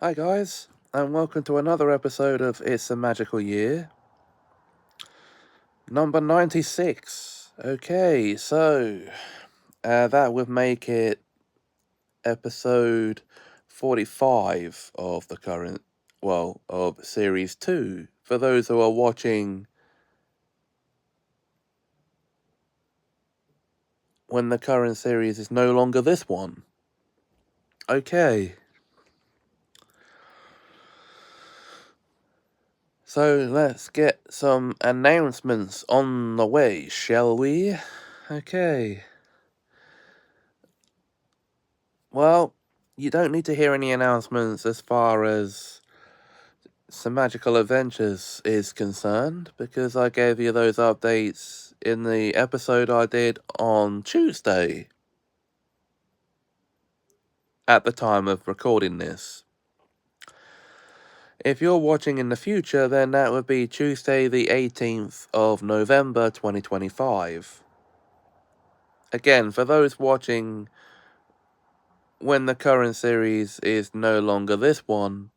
Hi guys, and welcome to another episode of It's a Magical Year, number 96. Okay, so that would make it episode 45 of the current, of series 2, for those who are watching when the current series is no longer this one. Okay. So let's get some announcements on the way, shall we? Okay. Well, you don't need to hear any announcements as far as Semajical Adventures is concerned, because I gave you those updates in the episode I did on Tuesday, at the time of recording this. If you're watching in the future, then that would be Tuesday the 18th of November 2025. Again, for those watching when the current series is no longer this one,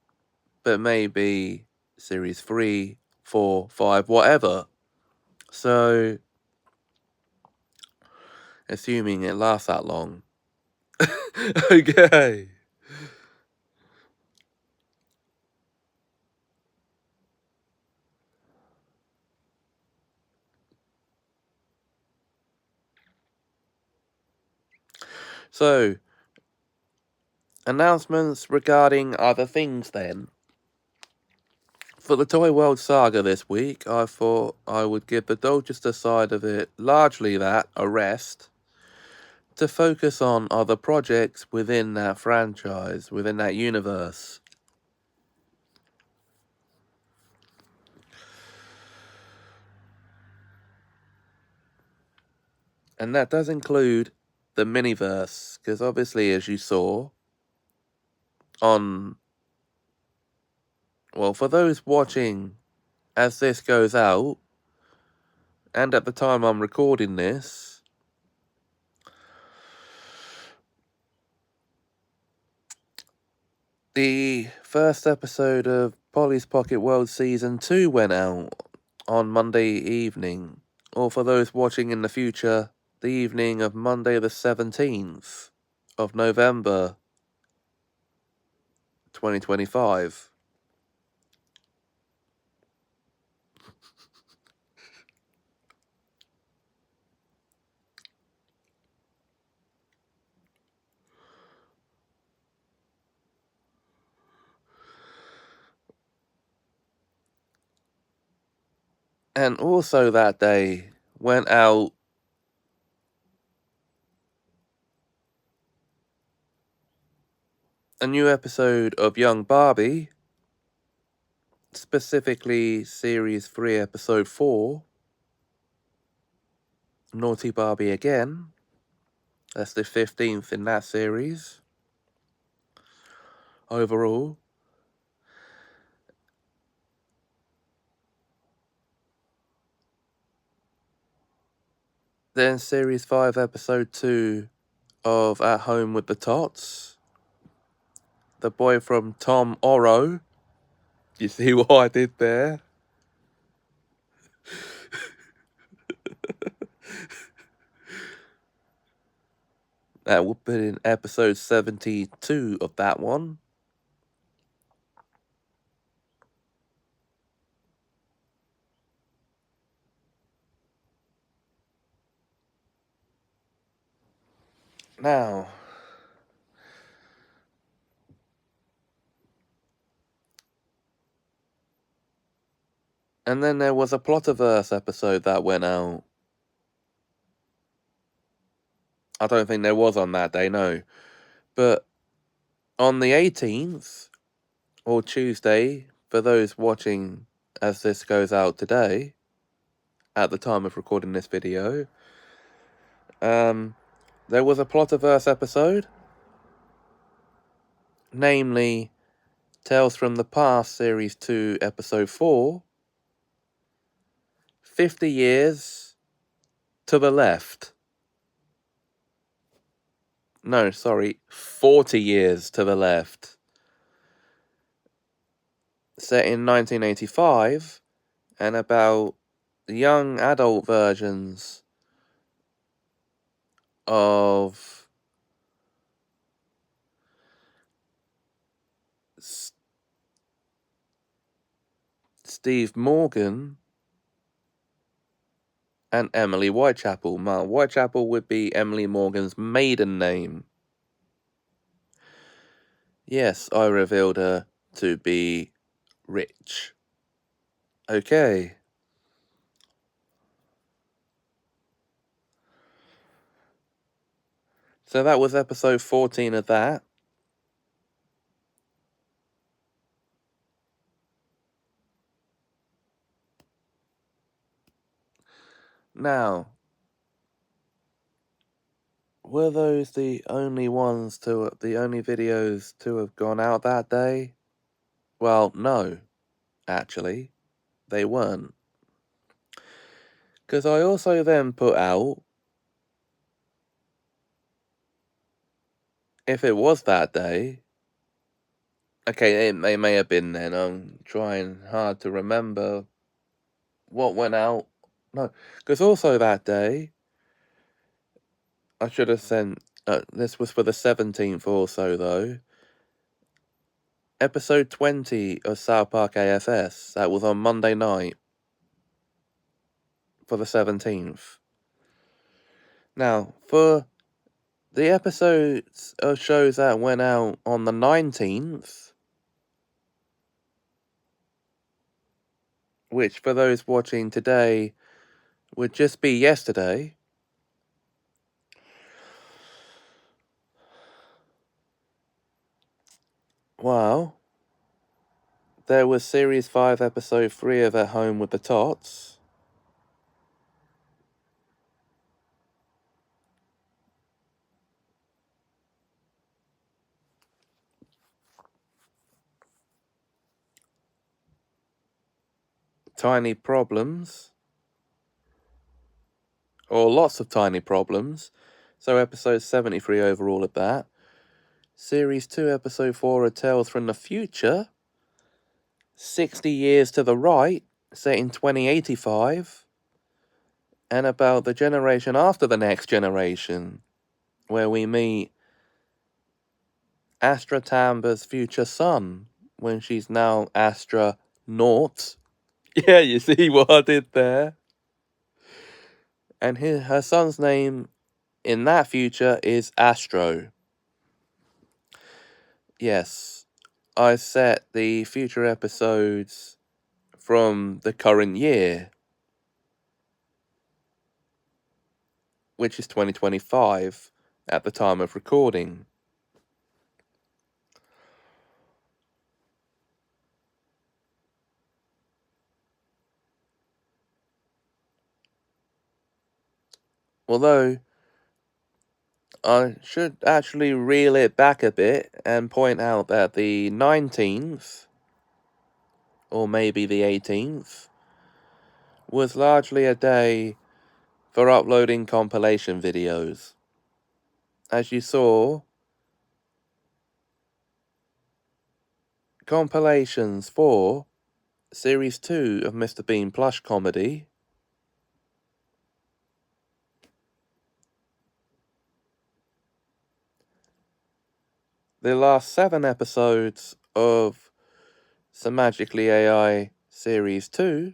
but maybe series 3, 4, 5, whatever. So, assuming it lasts that long. Okay. So, announcements regarding other things then. For the Toy World Saga this week, I thought I would give the Dorchester side of it, largely that, a rest, to focus on other projects within that franchise, within that universe. And that does include the Miniverse, because obviously, as you saw, on... Well, for those watching as this goes out, and at the time I'm recording this, the first episode of Polly's Pocket World Season 2 went out on Monday evening, or for those watching in the future, the evening of Monday the 17th of November 2025. And also that day went out a new episode of Young Barbie, specifically Series 3, Episode 4, Naughty Barbie Again. That's the 15th in that series, overall. Then Series 5, Episode 2 of At Home with the Tots. The boy from Tom Oro. You see what I did there? That would be in episode 72 of that one. Now, and then there was a Plotaverse episode that went out. I don't think there was on that day, no. But on the 18th, or Tuesday, for those watching as this goes out today, at the time of recording this video, there was a Plotaverse episode, namely Tales from the Past Series 2, Episode 4, 50 years to the left. No, sorry, 40 years to the left. set in 1985 and about the young adult versions of Steve Morgan and Emily Whitechapel. Now, Whitechapel would be Emily Morgan's maiden name. Yes, I revealed her to be rich. Okay. So that was episode 14 of that. Now, were those the only videos to have gone out that day? Well, no, actually, they weren't. Because I also then put out, if it was that day, okay, it may have been then, I'm trying hard to remember what went out. No, because also that day, I should have sent, this was for the 17th also though, episode 20 of South Park AFS, that was on Monday night, for the 17th. Now, for the episodes of shows that went out on the 19th, which for those watching today would just be yesterday, well, there was Series 5, Episode 3 of At Home with the Tots. Tiny Problems. Or lots of tiny problems. So episode 73 overall of that. Series 2, Episode 4 of Tales from the Future. 60 Years to the Right, set in 2085. And about the generation after the next generation, where we meet Astra Tamba's future son, when she's now Astra Naught. Yeah, you see what I did there? And her son's name in that future is Astro. Yes, I set the future episodes from the current year, which is 2025 at the time of recording. Although, I should actually reel it back a bit and point out that the 19th, or maybe the 18th, was largely a day for uploading compilation videos. As you saw, compilations for Series 2 of Mr. Bean Plush Comedy, the last 7 episodes of Semagically AI Series 2,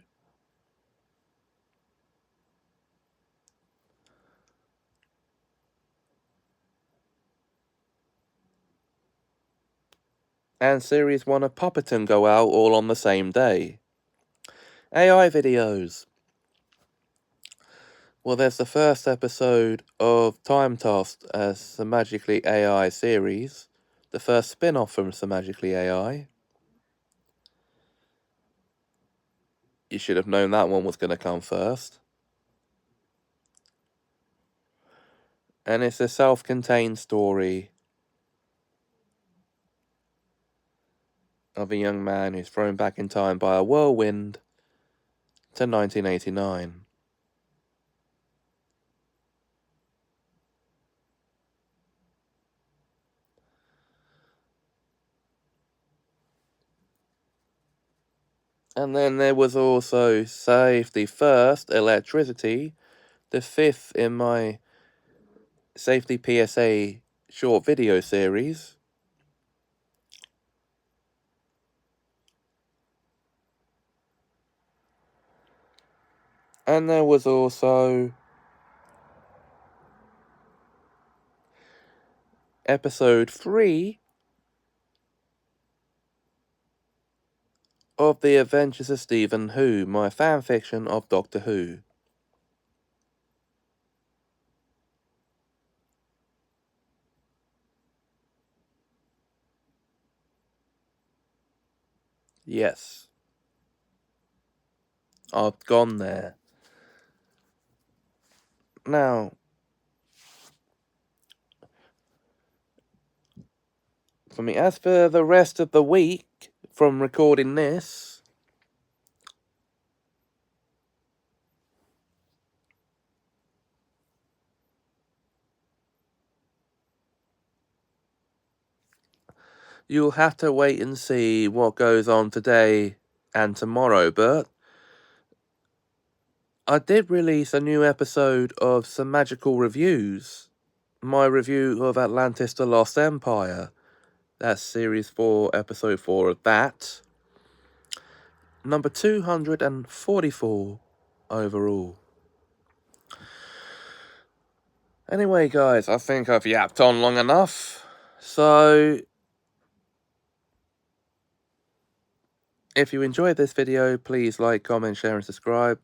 and Series 1 of Puppeton go out all on the same day. AI videos. Well, there's the first episode of Time Tossed as Semagically AI series, the first spin-off from Semagically AI. You should have known that one was going to come first. And it's a self-contained story of a young man who's thrown back in time by a whirlwind to 1989. And then there was also Safety First, Electricity, the 5th in my Safety PSA short video series. And there was also episode 3 of The Adventures of Stephen Who, my fanfiction of Doctor Who. Yes, I've gone there. Now, for me, as for the rest of the week from recording this, you'll have to wait and see what goes on today and tomorrow, but I did release a new episode of Semajical Reviews, my review of Atlantis the Lost Empire. That's series 4, episode 4 of that. Number 244 overall. Anyway, guys, I think I've yapped on long enough. So, if you enjoyed this video, please like, comment, share, and subscribe.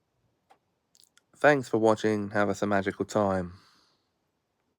Thanks for watching. Have a magical time.